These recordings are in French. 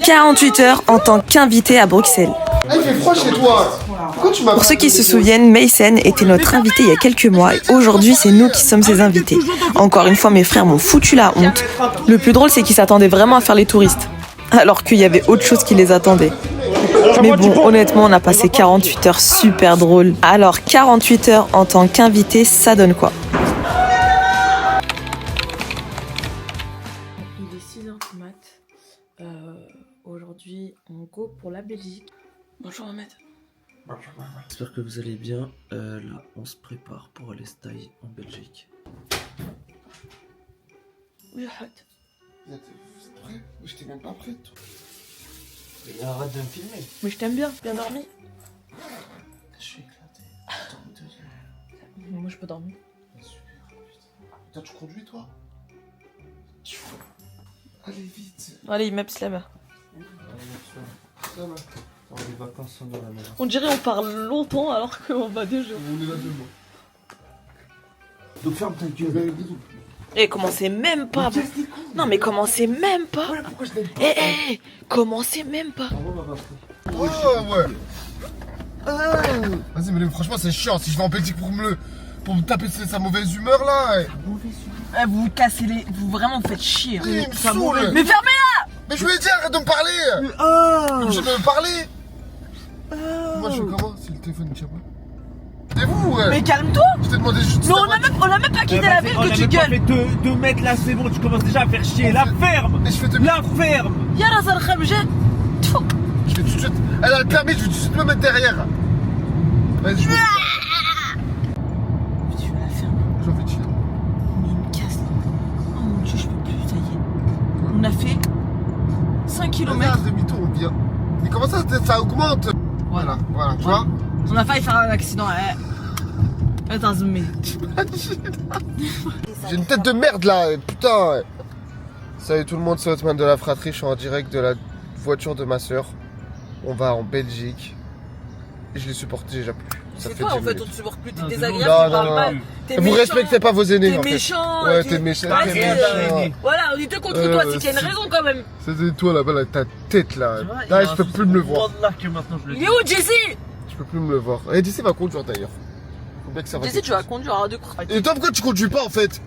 48 heures en tant qu'invité à Bruxelles. Il fait froid chez toi. Pourquoi tu m'as... Pour ceux qui se souviennent, Maysen était notre invité il y a quelques mois et aujourd'hui c'est nous qui sommes ses invités. Encore une fois, mes frères m'ont foutu la honte. Le plus drôle, c'est qu'ils s'attendaient vraiment à faire les touristes, alors qu'il y avait autre chose qui les attendait. Mais bon, honnêtement, on a passé 48 heures super drôles. Alors 48 heures en tant qu'invité, ça donne quoi? Il est 6h du mat. Aujourd'hui, on go pour la Belgique. Bonjour Ahmed. J'espère que vous allez bien. Là, on se prépare pour aller style en Belgique. Oui, Ahmed. Vous êtes prêts? Je t'ai même pas prêt. Mais arrête de me filmer. Mais je t'aime bien dormi. Je suis éclaté. Moi, je peux dormir. Super, putain. Toi, tu conduis, toi? Allez, vite. Allez, Immeuble Slam. Ça va. Les vacances sont dans la maison. On dirait on parle longtemps alors qu'on va 2 jours. On est là demain. Donc ferme ta gueule. Eh, commencez même pas. Non, mais commencez même pas. Eh, commencez même pas. Oh, ouais. Vas-y, mais franchement, c'est chiant. Si je vais en Belgique pour me taper sa mauvaise humeur, là. Eh, vous vous cassez les... Vous vraiment vous faites chier. Il me saoule. Mais fermez-la. Mais je voulais dire, arrête de me parler. Je veux me parler. Moi, je fais comment si le téléphone ne tient pas? C'est vous, ouais. Mais calme-toi. Je t'ai demandé juste. Mais on a même pas quitté la ville que tu gueules. On a fait 2 mètres là, c'est bon, tu commences déjà à faire chier. La ferme. Et je fais La ferme. Y'a la khamjet. Je vais tout de suite. Elle a le permis, je vais tout de suite me mettre derrière. Vas-y, je vais. Tu vas la fermer. J'ai envie de chier. Mais il me casse. Oh mon dieu, je peux plus, ça y est. On a fait 5 km. Regarde, demi-tour, on vient. Mais comment ça augmente? Voilà, tu vois. On a failli faire un accident. Attends, mais... J'ai une tête de merde là, putain. Salut tout le monde, c'est Hotman de la fratrie. Je suis en direct de la voiture de ma soeur. On va en Belgique. Et je l'ai supporté déjà plus. Ça C'est fait quoi en 10 fait, minutes. on te supporte plus, t'es Non, désagréable, non, tu parles non, mal. non. T'es Vous méchant, respectez pas vos aînés T'es en fait. méchant. Ouais, t'es méchant. Vas-y, T'es méchant. Voilà, on est deux contre toi, c'est qu'il y a une raison quand même. C'était toi là-bas, là, ta tête là. Là, je peux plus me le voir. Wallah que maintenant je le Il dis. est où Jesse? Je peux plus me le voir. Et DC va conduire d'ailleurs. Faut bien que ça va. Jesse, tu vas conduire, arrête de croire. Et toi, pourquoi tu conduis pas en fait?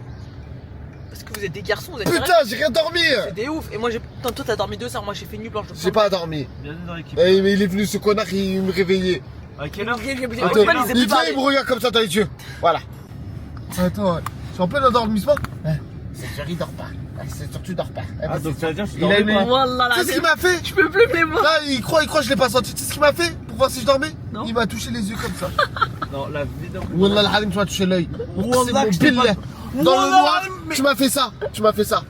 Parce que vous êtes des garçons, vous êtes Putain, j'ai rien dormi. c'est des ouf. Et moi, toi t'as dormi 2 heures, moi j'ai fait nuit blanche. J'ai pas dormi. Bienvenue dans l'équipe. Eh, mais il est venu ce connard, il me réveillait. À quelle heure? Attends, il vient, il me regarde comme ça dans les yeux. Voilà. Attends, je suis en plein endormissement. C'est sûr, il dort pas. C'est sûr, tu dors pas. Ah, donc ça veut dire que je Il a dormais aimé. pas. Wallah, Tu sais ce qu'il m'a fait? je peux plus me les voir. Là, il croit que je l'ai pas senti. Tu sais ce qu'il m'a fait pour voir si je dormais? Non. Il m'a touché les yeux comme ça. Non, la vidéo. Wallah al-halim, tu m'as touché l'œil. Wallah, que je t'ai pas- Dans le Wallah, noir, mais- tu m'as fait ça. Tu m'as fait ça.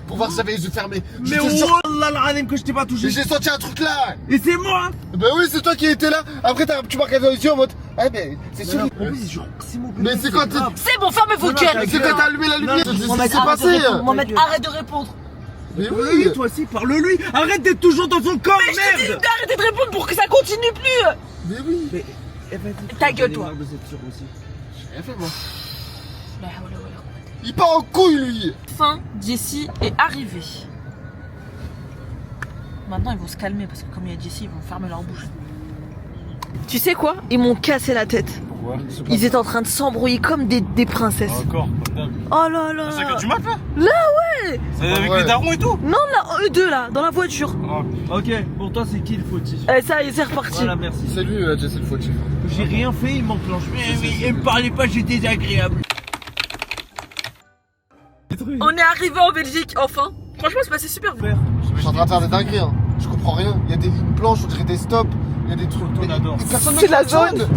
Pour voir si j'avais les yeux fermés. Je Mais te jure. wallah al-alim que je t'ai pas touché. J'ai senti un truc là. Et c'est moi. Ben oui, c'est toi qui étais là. Après, tu m'as regardé dans les yeux en mode. Ah, mais c'est sûr. En plus, genre, c'est mon Mais c'est quand t'es. C'est bon, fermez vos gueules. Mais c'est quand t'as allumé la lumière. Non, C'est ce qui Mohamed, s'est arrête de passé. répondre. Mohamed, arrête de répondre. Mais Oui, oui. toi aussi, parle-lui. Arrête d'être toujours dans son corps, Mais je te dis merde. d'arrêter de répondre pour que ça continue plus. Mais oui. Mais, Ta gueule, toi. Vous êtes sûr aussi. J'ai rien fait, moi. Il part en couille, lui. Fin, Jesse est arrivé. Maintenant, ils vont se calmer parce que comme il y a Jesse, ils vont fermer leur bouche. Tu sais quoi? Ils m'ont cassé la tête. Pourquoi? Ils étaient en train de s'embrouiller comme des princesses. Encore, comme d'hab. Oh là là. C'est que tu m'appelles Là, ouais. C'est avec Ouais. les darons et tout. Non, là, eux deux là, dans la voiture. Ok, pour toi, c'est qui le fautif? Et ça, c'est reparti. Voilà, merci. C'est lui, Jesse le fautif. J'ai rien fait, il m'enclenche. Mais oui, il me parlait pas, j'étais désagréable. On est arrivé en Belgique, enfin. Franchement, c'est passé super bien. Je suis en train de faire des dingueries, hein. Je comprends rien. Il y a des lignes blanches, on dirait des stops. Il y a des trucs. On adore. Mais personne ne C'est la klaxonne. zone.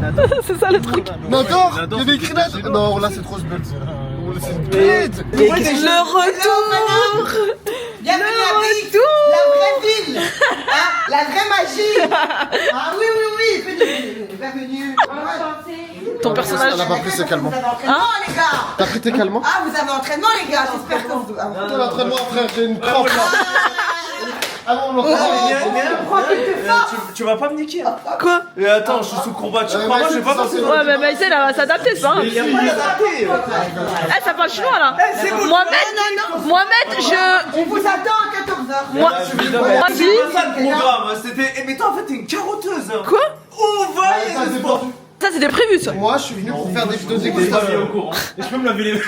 C'est ça le truc. Nador. Il y a des grenades. Non, là c'est trop bête. C'est une bête. Le retour. Bienvenue à Brive, la vraie ville, hein, la vraie magie. Ah oui, oui, oui, venez, bienvenue. Ton personnage. Elle a pas pris ses calmants. Vous avez entraînement, les gars. T'as pris tes calmants? Ah, vous avez entraînement, les gars, j'espère que vous... Toi, l'entraînement, frère, j'ai une crampe là. Ah non, l'entraînement. Tu vas pas me niquer. Hein. Quoi? Et attends, je suis sous combat, tu crois moi, je vais pas passer. Ouais, mais Maïsel, elle va s'adapter, c'est pas grave. Il y a pas d'adapté. Eh, ça parle chinois là. C'est bon. Mohamed, je. On vous attend à 14h. Moi, programme, c'était. Mais toi en fait t'es une carotteuse. Quoi? On va y aller, sport. Ça, c'était prévu, ça. Moi, je suis venu pour faire des vidéos T'es pas dégustation. au courant. Et je peux me laver les mains.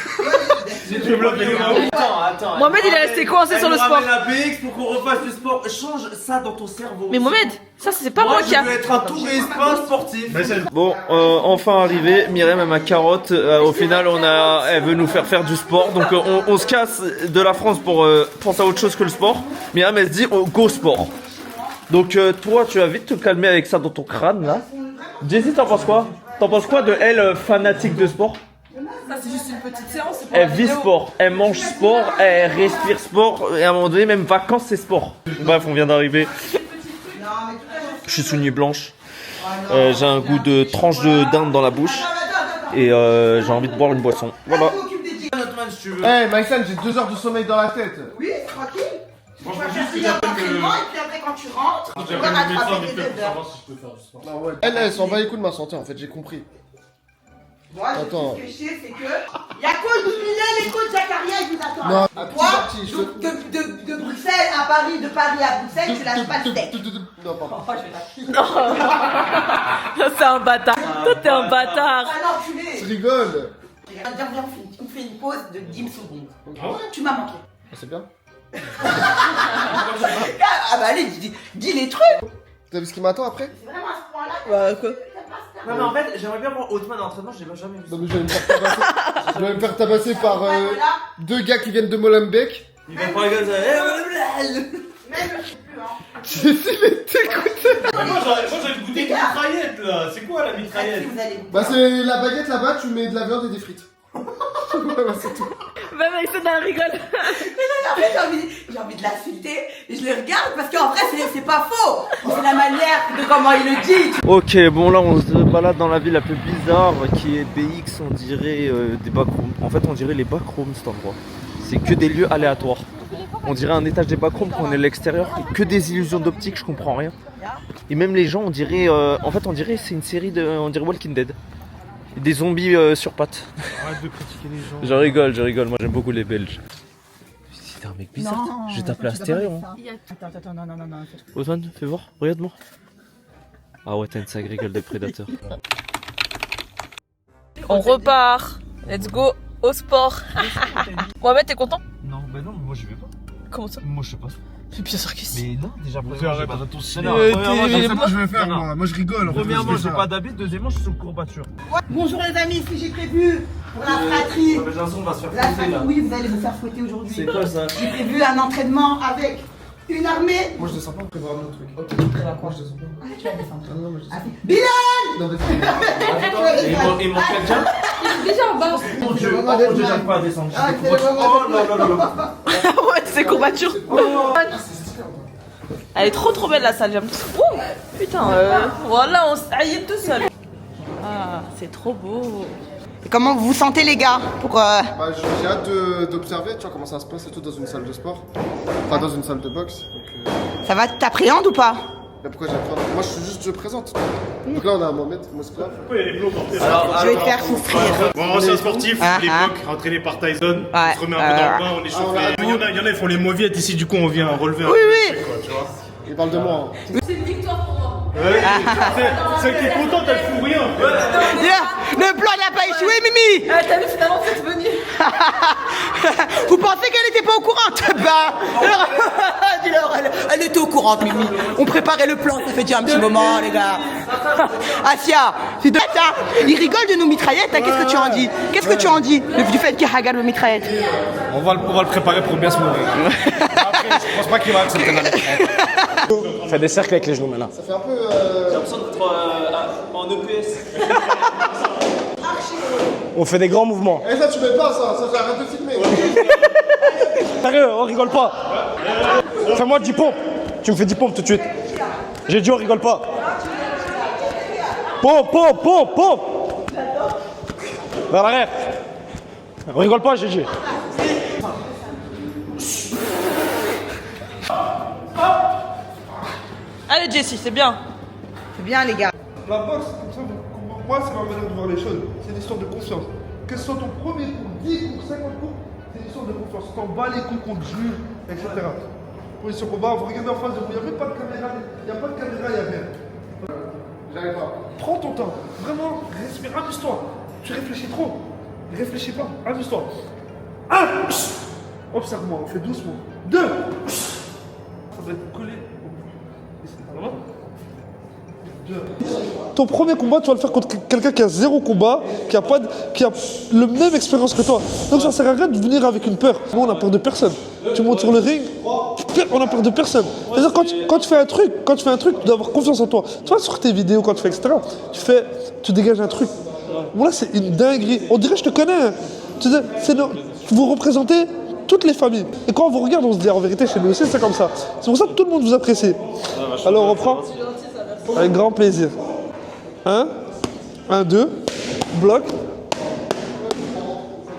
Je peux me laver les mains. Attends. Mohamed, il est resté coincé sur le sport. Elle la BX pour qu'on refasse du sport. Change ça dans ton cerveau. Mais Mohamed, ça, c'est pas moi qui a. Je veux être un tourisme sportif. Bon, enfin arrivé, Myriam et ma carotte, au final elle veut nous faire du sport, donc on se casse de la France pour penser à autre chose que le sport. Myriam elle se dit go sport. Donc toi tu vas vite te calmer avec ça dans ton crâne là. Jessie t'en penses quoi? T'en penses quoi de elle fanatique de sport? Ça, c'est juste une petite séance. Elle vit sport, elle mange sport, elle respire sport, et à un moment donné même vacances c'est sport. Bref on vient d'arriver. Je suis sous nuit blanche. J'ai un goût de tranche de dinde dans la bouche. Et j'ai envie de boire une boisson. Voilà. Eh, Maïsan, j'ai 2 heures de sommeil dans la tête. Oui, tranquille. Tu vas faire finir l'entraînement et puis après quand tu rentres, tu vas rattraper tes 2 heures. Elle s'en va les coups de ma santé en fait, j'ai compris. Moi, Attends. ce que je sais, c'est que y'a qu'au Bilal et qu'au Zakaria qui vous attendent. Non, Toi, petit, je de Bruxelles à Paris, de Paris à Bruxelles, tu lâches pas le steak. Non, pardon. Oh, je vais lâcher. C'est un bâtard. Toi, t'es un bâtard. Ah non, tu Tu rigoles. Viens, on fait une pause de 10 secondes. Tu m'as manqué. C'est bien. Ah bah allez, dis les trucs. T'as vu ce qui m'attend après? C'est vraiment à ce point-là. Bah, quoi? Non mais en fait j'aimerais bien voir Hauteman en entraînement, je l'ai jamais vu. Non mais je vais me faire tabasser. Je vais me faire tabasser par Voilà. 2 gars qui viennent de Molenbeek. Il va prendre la gueule, Même je sais plus, hein. Jessie, mais t'écoutes. Moi j'avais goûté une mitraillette là, c'est quoi la mitraillette? Si vous allez goûter. Bah c'est la baguette là-bas, tu mets de la viande et des frites. Voilà, c'est tout. Même avec ça, elle rigole. En fait, j'ai envie de l'insulter et je le regarde parce qu'en vrai c'est pas faux. C'est la manière de comment il le dit. Ok, bon là on se balade dans la ville la plus bizarre qui est BX, on dirait des backrooms. En fait on dirait les backrooms cet endroit. C'est que des lieux aléatoires. On dirait un étage des backrooms quand on est à l'extérieur, que des illusions d'optique, je comprends rien. Et même les gens on dirait, en fait on dirait c'est une série de, on dirait Walking Dead. Des zombies sur pattes. Arrête de critiquer les gens. Je rigole, moi j'aime beaucoup les Belges. C'est un mec bizarre, je vais t'appeler à stéréo. Attends, non. Osman, fais voir, regarde-moi. Ah ouais, t'as une sacrée gueule de prédateur. On repart. Let's go au sport. Mohamed, t'es content? Non, bah non, moi j'y vais pas. Comment ça? Moi je sais pas. Bien sûr que si. Mais non, déjà Arrête, arrête ton ciné. premièrement, Je sais pas ce que je vais faire Non, moi. Moi je rigole. en fait, premièrement, je fais j'ai ça. pas d'habit, deuxièmement, je suis sous courbature. Bonjour les amis, ce que j'ai prévu pour la fratrie. Mais Janson va se faire La fouetter fratrie, là. oui, vous allez vous faire fouetter aujourd'hui. C'est quoi ça? J'ai prévu un entraînement avec une armée. Moi je descends pas, on prévoit un autre truc. Ok, moi je descends pas. Ah, tu vas descendre. Ah non, moi je descends Bilal. pas. Non, mais Il manque quelqu'un? Déjà en bas. Mon dieu, par contre, j'arrive pas à descendre. Ah, J'ai des courbatures. Oh là là là. Ouais, c'est courbature. Elle est trop belle la salle, j'aime. Ouh, putain, voilà, on s'aille tout seul. Ah, c'est trop beau. Et comment vous vous sentez les gars pour Bah, j'ai hâte d'observer, tu vois comment ça se passe et tout dans une salle de sport. Enfin, dans une salle de boxe. Donc, Ça va, t'appréhendes ou pas? là, pourquoi j'apprends? Moi, je présente. Donc là, on a un Mohamed Mosclaf. Pourquoi il y a les blocs en fait? Je vais te faire souffrir. Bon, ancien sportif, Ah, l'époque, entraîné par Tyson, on Ouais. se remet un peu dans le bain, on est chauffé. Il y en a, ils font les mauviettes ici, du coup on vient relever un peu oui. le truc, quoi, tu vois. Il parle de moi. Hein. C'est une victoire pour moi. Ouais, celle qui est contente, elle fout rien. Le plan n'a pas échoué, Mimi. T'as vu, finalement, c'est venu. Vous pensez qu'elle était pas au courant? Bah, dis-leur, elle était au courant, Mimi. On préparait le plan, ça fait déjà un petit moment, les gars. Asia, c'est de ça. Il rigole de nos mitraillettes, hein, qu'est-ce que tu en dis? Qu'est-ce que tu en dis du fait qu'il regarde nos mitraillettes? On va le préparer pour bien se mourir. Après, je pense pas qu'il va accepter la lettre. Fais des cercles avec les genoux maintenant. Ça fait un peu. J'ai l'impression d'être en EPS. On fait des grands mouvements. Eh, ça, tu mets pas ça, j'arrête de filmer. Sérieux, on rigole pas. Fais-moi 10 pompes. Tu me fais 10 pompes tout de suite. J'ai dit on rigole pas. Pompe. Vers l'arrière. On rigole pas, j'ai dit. Allez, Jessie, c'est bien. C'est bien, les gars. La boxe, comme ça, moi, c'est ma manière de voir les choses. C'est une histoire de confiance. Que ce soit ton premier coup, 10 coups, 50 coups, c'est une histoire de confiance. T'en bats les coups contre Jules, etc. Position combat, vous regardez en face de vous, il n'y a même pas de caméra. longtemps. Vraiment, respire, amuse-toi. Tu réfléchis trop. Réfléchis pas, amuse-toi. 1. Observe-moi, on fait doucement. 2. Ça doit être collé. Voilà. 2. Ton premier combat, tu vas le faire contre quelqu'un qui a 0 combat, qui a le même expérience que toi. Donc ça sert à rien de venir avec une peur. Moi, on a peur de personne. Tu montes sur le ring, on a peur de personne. C'est-à-dire quand tu fais un truc, tu dois avoir confiance en toi. Tu vois, sur tes vidéos, quand tu fais etc., tu dégages un truc. Bon là, c'est une dinguerie. On dirait, je te connais. Hein. Vous représentez toutes les familles. Et quand on vous regarde, on se dit en vérité, chez nous aussi, c'est comme ça. C'est pour ça que tout le monde vous apprécie. Alors on reprend. Avec grand plaisir. 1, 2, bloc.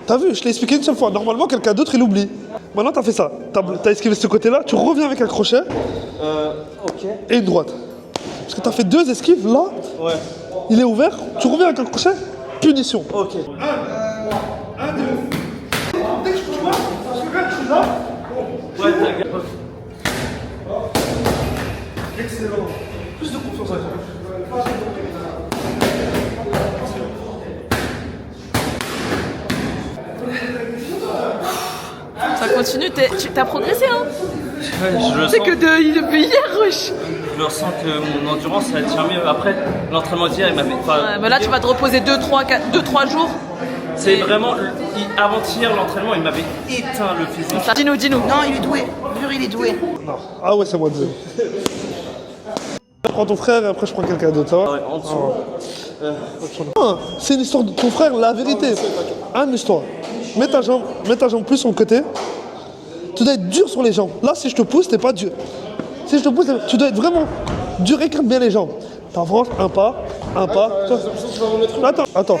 T'as vu, je l'ai expliqué une seule fois. Normalement, quelqu'un d'autre, il oublie. Maintenant, t'as fait ça. T'as esquivé ce côté-là, tu reviens avec un crochet. Ok. Et une droite. Parce que t'as fait 2 esquives, là. Ouais. Il est ouvert, tu reviens avec un crochet, punition. Ok. 1, 2. Dès que tu vois, regarde, tu es là. Ouais, t'as. Excellent. Plus de confiance à toi. Ça continue, t'as progressé, hein? Ouais, je le C'est sens. que depuis hier, wesh. Je ressens que mon endurance ça tient mieux. Après, l'entraînement d'hier, il m'avait. Ouais, mais là, tu vas te reposer 2-3 jours. C'est vraiment. Avant-hier, l'entraînement, il m'avait éteint le physique. Dis-nous. Non, il est doué. Jure, il est doué. Ah ouais, c'est moi deux. Je prends ton frère et après je prends quelqu'un d'autre, ça va? Ouais, en dessous. Ah, c'est une histoire de ton frère, la vérité. Amuse-toi. Mets ta jambe plus sur le côté. Tu dois être dur sur les jambes. Là, si je te pousse, t'es pas dur. Si je te pousse, tu dois être vraiment dur, écarte bien les jambes. T'avances, un pas. Attends.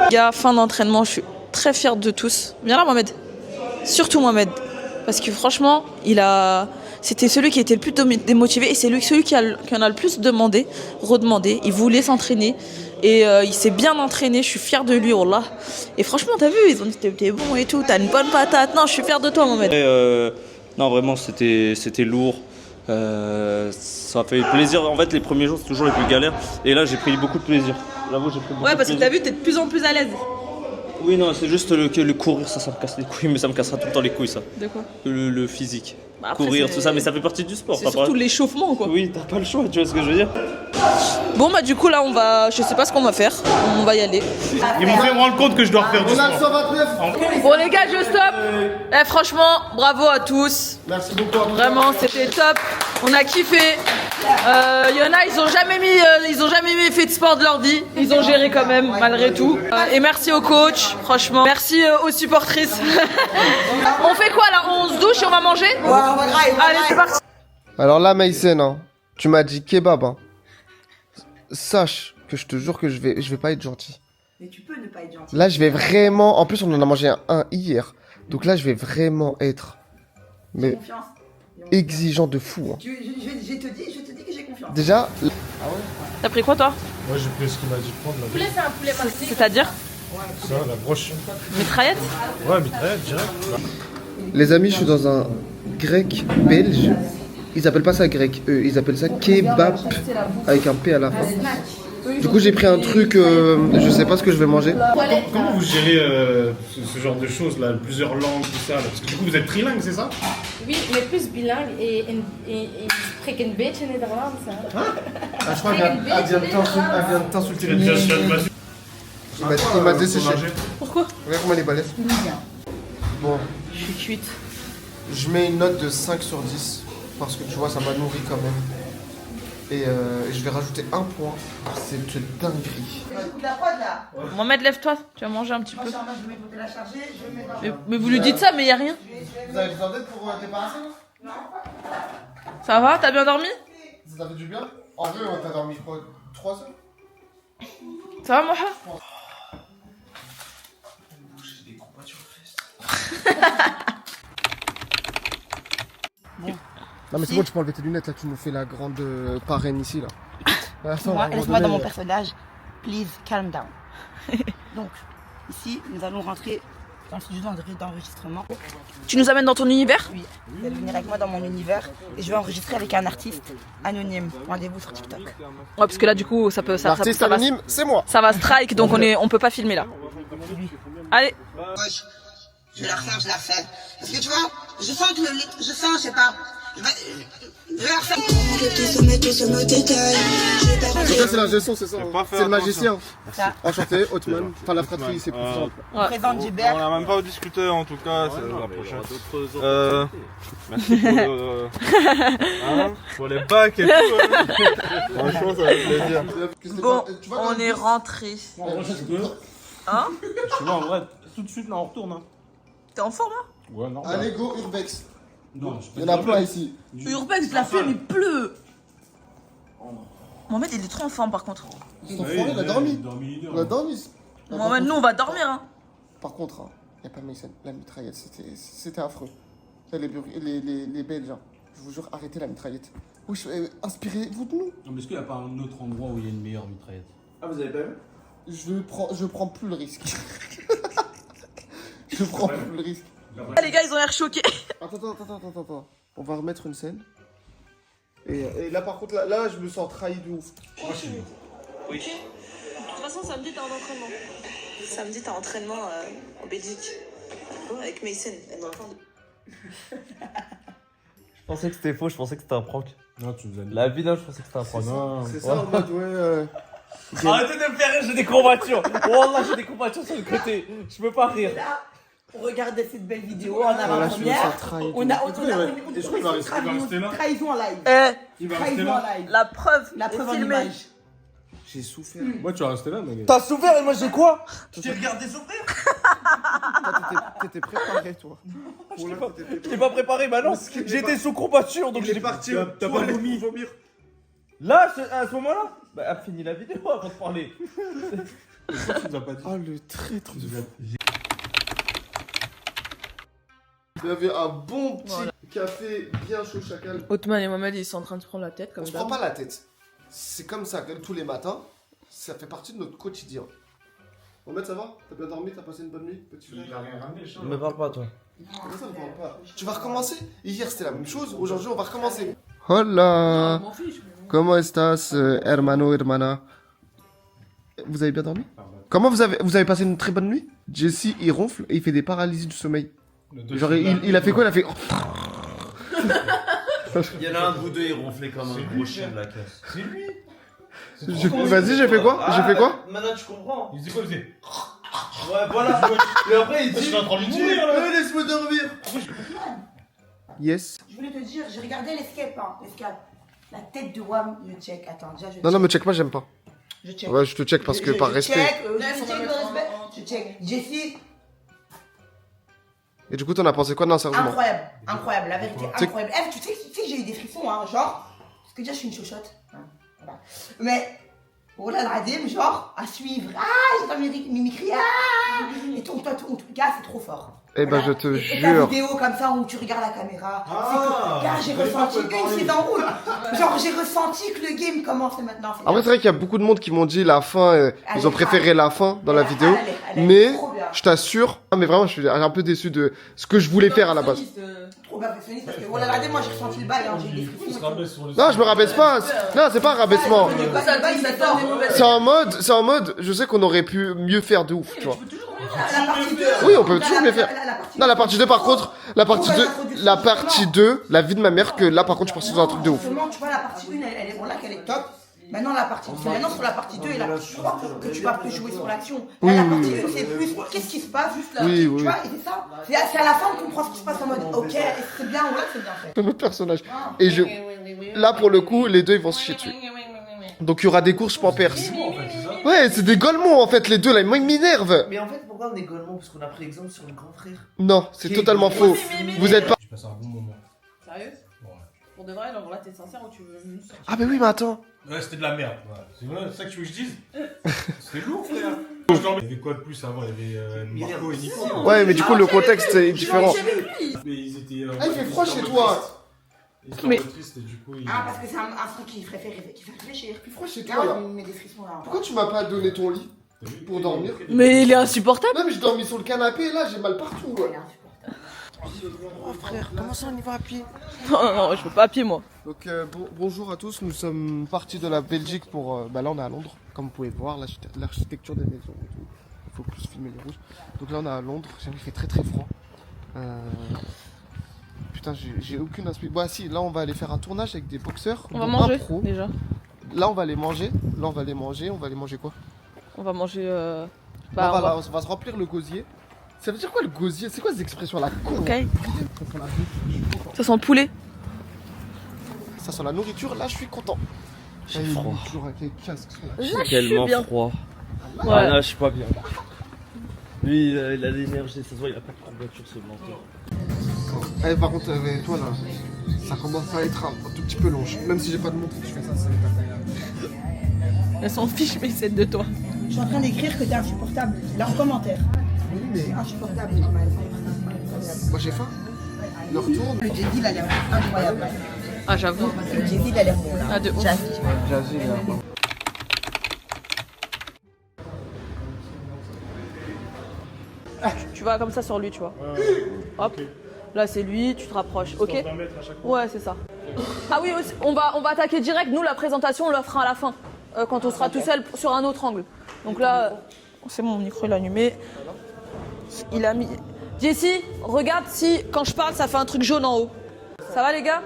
Gars, fin d'entraînement, je suis très fière de tous. Viens là, Mohamed. Surtout Mohamed. Parce que franchement, c'était celui qui était le plus démotivé et c'est celui qui en a le plus redemandé. Il voulait s'entraîner et il s'est bien entraîné. Je suis fière de lui, wallah. Et franchement, t'as vu, ils ont dit t'es bon et tout, t'as une bonne patate. Non, je suis fière de toi, Mohamed. Non, vraiment, c'était lourd. Ça fait plaisir. En fait, les premiers jours, c'est toujours les plus galères. Et là, j'ai pris beaucoup de plaisir. J'avoue, j'ai pris beaucoup Ouais, de parce que plaisir. t'as vu, t'es de plus en plus à l'aise. Oui, non, c'est juste le courir, ça me casse les couilles, mais ça me cassera tout le temps les couilles, ça. De quoi? Le physique. Bah après, courir, c'est- tout ça, mais ça fait partie du sport. C'est surtout l'échauffement, quoi. Oui, t'as pas le choix, tu vois ce que je veux dire. Bon, bah du coup, là, je sais pas ce qu'on va faire. On va y aller. Ils m'ont fait me rendre compte que je dois refaire du On a le sport. 129. Bon, les gars, je stoppe. Franchement, bravo à tous. Merci beaucoup. Vraiment, c'était top. On a kiffé. Il y en a, ils ont jamais fait de sport de leur vie. Ils ont géré quand même, malgré tout. Et merci au coach, franchement. Merci aux supportrices. On fait quoi là? On se douche et on va manger? Ouais, on va grailler. Allez, c'est parti. Alors là, Maïsen, hein, tu m'as dit kebab. Hein. Sache que je te jure que je vais pas être gentil. Mais tu peux ne pas être gentil. Là, je vais vraiment. En plus, on en a mangé un hier. Donc là, je vais vraiment être. Mais Confiance. exigeant de fou. Hein. Je te dis que j'ai confiance. Déjà, T'as pris quoi toi? Moi j'ai pris ce qu'il m'a dit de prendre là. C'est-à-dire Ça, la broche. mitraillette? Ouais, mitraillette, direct. les amis, je suis dans un grec belge. Ils appellent pas ça grec, eux. Ils appellent ça kebab avec un P à la fin. Du coup, j'ai pris un truc, je sais pas ce que je vais manger. Comment vous gérez ce genre de choses là, plusieurs langues, tout ça là? Parce que du coup, vous êtes trilingue, c'est ça? Oui, mais plus bilingue et spreek een beetje Nederlands. Ah, je crois qu'elle vient de t'insulter. Il m'a desséché. Pourquoi? Regarde comment elle est balèze. Bon, Je suis cuite. je mets une note de 5 sur 10 parce que tu vois, ça m'a nourri quand même. Et je vais rajouter un point. C'est une dinguerie. Mohamed, lève-toi, tu vas manger un petit peu. Je vais la charger, je vais mettre Mais vous lui dites ça, mais y a rien. Vous avez besoin d'aide pour débarrasser là? Ça va? T'as bien dormi? Ça t'a fait du bien? En vrai, on t'a dormi 3 heures? Ça va, Moha? J'ai des courbatures aux fesses. Non mais c'est bon, tu peux enlever tes lunettes là, tu nous fais la grande parraine ici là. Moi, laisse-moi dans mon personnage. Please, calm down. Donc, ici, nous allons rentrer dans le studio d'enregistrement. Tu nous amènes dans ton univers? Oui, vous allez venir avec moi dans mon univers et je vais enregistrer avec un artiste anonyme. Rendez-vous sur TikTok. Ouais, parce que là, du coup, ça peut. L'artiste anonyme, c'est moi. Ça va strike, donc on peut pas filmer là. Allez. Je vais la refaire, Parce que tu vois, je sens que je sens, je sais pas. Je vais la refaire. Ça, c'est la gestion, c'est ça. C'est le magicien. Ça. Enchanté, Hotman. Enfin, la fratrie, c'est plus simple. Présente Gilbert. On n'a même pas discuté en tout cas, c'est la prochaine. Merci pour les bacs et tout. Franchement, ça fait plaisir. Bon, on est rentré. Hein? Tu vois, en vrai, tout de suite là, on retourne. Hein. T'es en forme, hein? Ouais, non. Allez, go, Urbex. Non, Il y en a plein ici. Urbex, de la flemme, il pleut. Mohamed, il est trop en forme par contre. Son frère, il a dormi. On a dormi. Mohamed, nous, on va dormir, hein. Par contre, il n'y a pas Mason. La mitraillette, c'était affreux. Les Belges, hein. Je vous jure, arrêtez la mitraillette. Oui, inspirez-vous de nous. Non, mais est-ce qu'il n'y a pas un autre endroit où il y a une meilleure mitraillette? Ah, vous avez pas vu? Je prends plus le risque. Je prends plus le risque. Ah, les gars, ils ont l'air choqués. Attends. On va remettre une scène. Et là, par contre, là, je me sens trahi de ouf. Oui. De toute façon, samedi, t'es en entraînement. Samedi, t'es en entraînement en Belgique. Avec Mason. Je pensais que c'était faux, je pensais que c'était un prank. Non, tu nous as dit. La vie, non, je pensais que c'était un prank. Non, C'est ça, en mode, ouais. Arrêtez de me faire rire, j'ai des courbatures. Wallah, j'ai des courbatures sur le côté. Je peux pas rire. Regardez cette belle vidéo en avant-première. On a une trahison en live. Trahison en live. La preuve en filmée. image. J'ai souffert. Moi, tu vas rester là, mec. T'as souffert et moi j'ai quoi? Je t'ai regardé souffrir. T'étais préparé, toi. Je t'ai pas préparé, bah non. J'étais sous courbature donc j'ai parti. T'as pas vomi. Vomir. Là, à ce moment-là, bah, elle a fini la vidéo avant de parler. Oh, le traître de fou. Il y avait un bon petit café bien chaud chacal. Otman et Mohamed, ils sont en train de se prendre la tête comme On se prend pas la tête. C'est comme ça, comme tous les matins. Ça fait partie de notre quotidien. Mohamed, ça va? T'as bien dormi? T'as passé une bonne nuit? Petit frère? Ne me parle pas, toi. Comment ça, me parle pas? Tu vas recommencer? Hier, c'était la même chose. Aujourd'hui, on va recommencer. Hola! Comment estás, hermano, hermana? Vous avez bien dormi? Comment vous avez passé une très bonne nuit? Jesse, il ronfle et il fait des paralysies du sommeil. Genre, il a fait quoi? Il a fait... Il y en a un de vous deux, il ronflait comme un gros chien de la casse. C'est lui. Vas-y, j'ai fait quoi? J'ai fait quoi? Maintenant, tu comprends. Il faisait quoi? Il faisait. Ouais, voilà. Et après, il dit. Je suis en train de lui mourir là. Laisse-moi dormir. Yes. Je voulais te dire, j'ai regardé l'escape, hein, l'escape. La tête de Wam, je check. Attends, déjà, je check. Non, me check pas, j'aime pas. Je check. Ouais, je te check parce que par respect. Je check. Jessie. Et du coup, t'en as pensé quoi? Non, sérieusement. Incroyable, la vérité, incroyable. Tu sais que j'ai eu des frissons, hein, genre. Parce que déjà, je suis une chochotte. Hein, voilà. Mais, oh là là, genre, à suivre. Ah, j'ai entendu Mimi crier. Ah. Et ton gars, c'est trop fort. Eh ben, je te Et ta jure. vidéo comme ça où tu regardes la caméra. C'est que là, j'ai ressenti une c'est en roule. Genre, j'ai ressenti que le game commençait maintenant. Après, c'est vrai qu'il y a beaucoup de monde qui m'ont dit la fin, ils ont préféré la fin dans la vidéo. elle est Mais, trop bien. je t'assure, mais vraiment, je suis un peu déçu de ce que je voulais faire à la base. Trop perfectionniste parce que voilà, regardez, moi j'ai ressenti le bail, hein, j'ai eu des frissons. Non, je me rabaisse pas. Non, c'est pas un rabaissement. Le bail, il est fort. C'est en mode, je sais qu'on aurait pu mieux faire de ouf, tu vois. La partie 2. Oui, on peut toujours mieux faire. Non, la partie 2, par contre, la partie 2, la vie de ma mère, que là, par contre, je pense dans un truc de ouf. Justement, tu vois, la partie 1, elle est bon là, qu'elle est top. Maintenant, la partie 2, maintenant sur la partie 2 et la partie 3, que tu vas plus jouer sur l'action. Là, la partie 1, c'est plus qu'est-ce qui se passe juste là. Oui, Tu oui. vois, et c'est ça. C'est à la fin qu'on comprend ce qui se passe en mode, ok, c'est bien ou là, c'est bien fait. Notre personnage. Et je, là, pour le coup, les deux, ils vont se chier dessus. Donc, il y aura des courses en perse. Ouais, c'est des golemons, en fait, les deux, là, moi, ils m'énervent. Mais en fait, pourquoi on est golemons? Parce qu'on a pris exemple sur le grand frère. Non, c'est totalement faux. Vous êtes pas... Je passe un bon moment. Sérieux? Pour de vrai, alors là, t'es sincère ou tu veux nous sortir? Ah, mais oui, mais attends. Ouais, c'était de la merde. Ouais. C'est vrai, c'est ça que tu veux que je dise? C'était lourd, frère. Il y avait quoi de plus avant? Il y avait Marco et Nico. Ouais, mais du coup, le contexte est différent. Mais ils étaient. Ah, il fait froid chez toi. Ils sont un peu tristes et du coup. Ah, parce que c'est un truc qui fait réfléchir. Il fait froid chez toi, là. Il met des frissons là. Pourquoi tu m'as pas donné ton lit pour dormir? Mais il est insupportable. Non, mais j'ai dormi sur le canapé, là, j'ai mal partout. Ouais. Oh frère, comment ça on y va à pied? Non, je veux pas à pied, moi. Donc bonjour à tous, nous sommes partis de la Belgique pour... bah là on est à Londres, comme vous pouvez voir, l'architecture des maisons et tout. Il faut plus filmer les rouges. Donc là on est à Londres, il fait très très froid. Putain j'ai aucune inspiration. Bah si, là on va aller faire un tournage avec des boxeurs. On va dont manger un pro. déjà. Là on va les manger, on va aller manger quoi? On va manger... Bah, voilà, on va se remplir le gosier. Ça veut dire quoi le gosier? C'est quoi ces expressions là? Ok. Ça sent le poulet. Ça sent la nourriture, là je suis content. J'ai froid. Toujours avec les casques sur la... Là, je suis Tellement bien. froid. Ouais. Ah là, je suis pas bien. Lui, il a l'énergie, ça se voit, il a pas de courbature, ce menteur. Eh, par contre, avec toi là, ça commence à être un tout petit peu long. Même si j'ai pas de montre, je fais ça, ça va être incroyable. Elle s'en fiche, mais c'est de toi. Je suis en train d'écrire que t'es insupportable. Là en commentaire. Oui, mais Insupportable. moi j'ai faim. Il retourne. Le Jedi, il a l'air incroyable. Ah, j'avoue. Le Jedi, il a l'air bon là. Ah, de ouf. Jazzy, là. Tu vas comme ça sur lui, tu vois. Hop. Là, c'est lui, tu te rapproches, ok? Ouais, c'est ça. Ah oui, aussi, on va attaquer direct. Nous, la présentation, on la fera à la fin. Quand on sera tout seul sur un autre angle. Donc là, c'est bon, mon micro il est allumé. Il a mis... Jessie, regarde si, quand je parle, ça fait un truc jaune en haut. Ça va, les gars?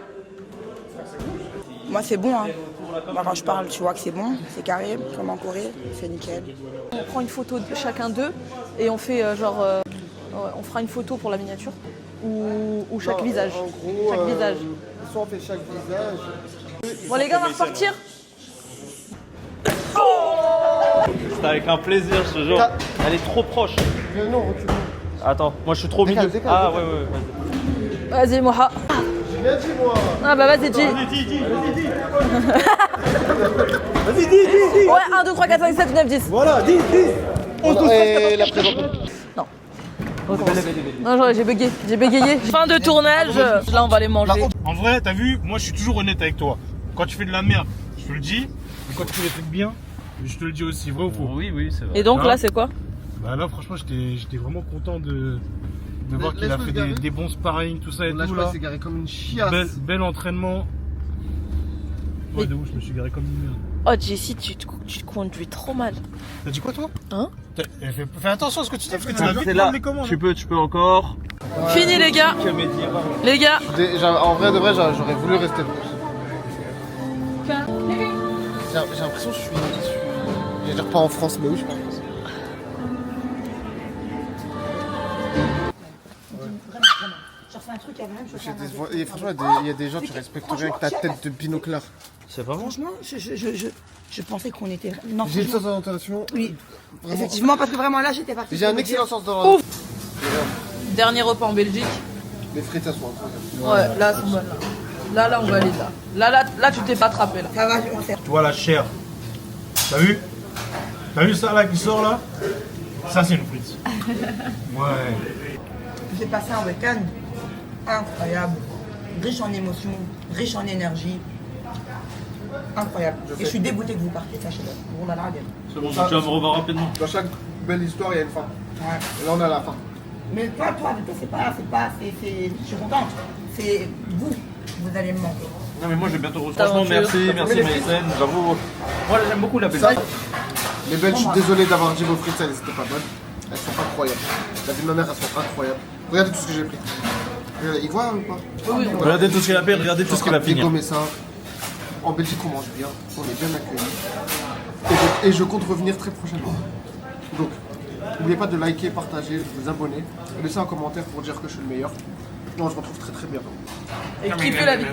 Moi c'est bon hein. Moi quand je parle tu vois que c'est bon, c'est carré, comme en Corée, c'est nickel. On prend une photo de chacun d'eux et on fait on fera une photo pour la miniature ou chaque visage. En gros, Chaque visage. soit on fait chaque visage. Bon les gars, on va repartir. C'était avec un plaisir, je te jure. Elle est trop proche. Non, recule. Attends, moi je suis trop Décale, milieu. décale, Ah décale. ouais, Vas-y, Moha. J'ai bien dit moi. Ah bah vas-y, dis. Vas-y, dis. Ouais, 1, 2, 3, 4, 5, 6, 7, 8, 9, 10. Voilà, dis. Et la présentation. Non, j'ai bugué, j'ai bégayé. Fin de tournage, là on va les manger. En vrai, t'as vu, moi je suis toujours honnête avec toi. Quand tu fais de la merde, je te le dis. Et quand tu fais des trucs bien, je te le dis aussi, vrai ou faux? Oui, oui, c'est vrai. Et donc là, c'est quoi? Bah là, franchement, j'étais vraiment content de voir qu'il a Laisse-moi fait se garer. des bons sparring, tout ça et Là, je tout. crois Là. c'est garé comme une chiasse. Bel entraînement. Ouais, de ouf, je me suis garé comme une merde. Oh, Jessie, tu te conduis trop mal. T'as dit quoi, toi? Hein? Fais attention à ce que tu dis, parce que tu vas vite C'est prendre là, les commandes. tu peux encore. Fini, les gars. Les gars. En vrai de vrai, j'aurais voulu rester. J'ai l'impression que je suis. Je vais dire pas en France, mais oui, je suis pas en France. Genre c'est un truc, il y avait même chose. Et franchement, il y a des gens, tu respectes rien avec ta tête de binoclard. C'est pas bon. Franchement, je pensais qu'on était... Non, J'ai une franchement, sens d'orientation. oui. Vraiment. Effectivement, parce que vraiment là, j'étais partie. J'ai un excellent sens d'orientation. Dernier repas en Belgique. Les frites, elles sont incroyables. Ouais, là, c'est bon. Là, on va aller là. Là, tu t'es pas attrapé là. Ça va, on sert. Tu vois la chair. T'as vu? T'as vu ça là qui sort là? Ça c'est une frite. Ouais. J'ai passé un week-end incroyable, riche en émotions, riche en énergie. Incroyable. Et je suis dégoûtée que vous partiez, sachez-le. Vous m'en draguer. C'est bon, tu vas me revoir rapidement. Dans chaque belle histoire, il y a une fin. Ouais. Et là, on est à la fin. Mais toi, je suis contente. C'est vous allez me manquer. Non mais moi j'ai bientôt reçu. Franchement merci Maïsen, j'avoue. Moi j'aime beaucoup la Belgique. Les Belges, je suis désolé d'avoir dit vos frites, elles n'étaient pas bonnes. Elles sont incroyables. La vie de ma mère, elles sont incroyables. Regardez tout ce que j'ai pris. Il voit ou pas? Regardez tout ce qu'il a fait, regardez tout ce qu'il va finir. Dégommer ça. En Belgique, on mange bien, on est bien accueillis. Et je compte revenir très prochainement. Donc, n'oubliez pas de liker, partager, de vous abonner, et laisser un commentaire pour dire que je suis le meilleur. Non, je me retrouve très très bientôt. Et kiffez la vie.